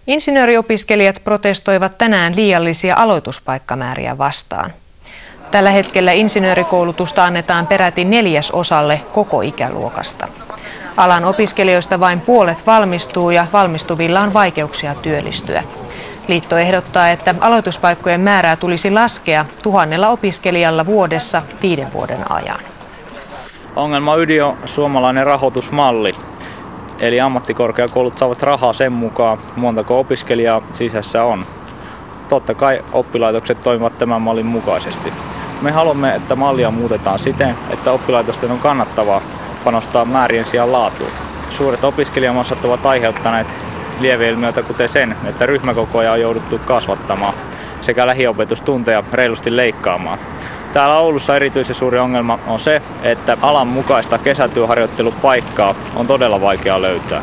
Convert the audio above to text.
Insinööriopiskelijat protestoivat tänään liiallisia aloituspaikkamääriä vastaan. Tällä hetkellä insinöörikoulutusta annetaan peräti 1/4 koko ikäluokasta. Alan opiskelijoista vain puolet valmistuu ja valmistuvilla on vaikeuksia työllistyä. Liitto ehdottaa, että aloituspaikkojen määrää tulisi laskea 1,000 opiskelijalla vuodessa 5 vuoden ajan. Ongelma ydin on suomalainen rahoitusmalli. Eli ammattikorkeakoulut saavat rahaa sen mukaan, montako opiskelijaa sisässä on. Totta kai oppilaitokset toimivat tämän mallin mukaisesti. Me haluamme, että mallia muutetaan siten, että oppilaitosten on kannattavaa panostaa määrien sijaan laatuun. Suuret opiskelijamassat ovat aiheuttaneet lieveilmiöitä, kuten sen, että ryhmäkokoja on jouduttu kasvattamaan sekä lähiopetustunteja reilusti leikkaamaan. Täällä Oulussa erityisen suuri ongelma on se, että alan mukaista kesätyöharjoittelupaikkaa on todella vaikea löytää.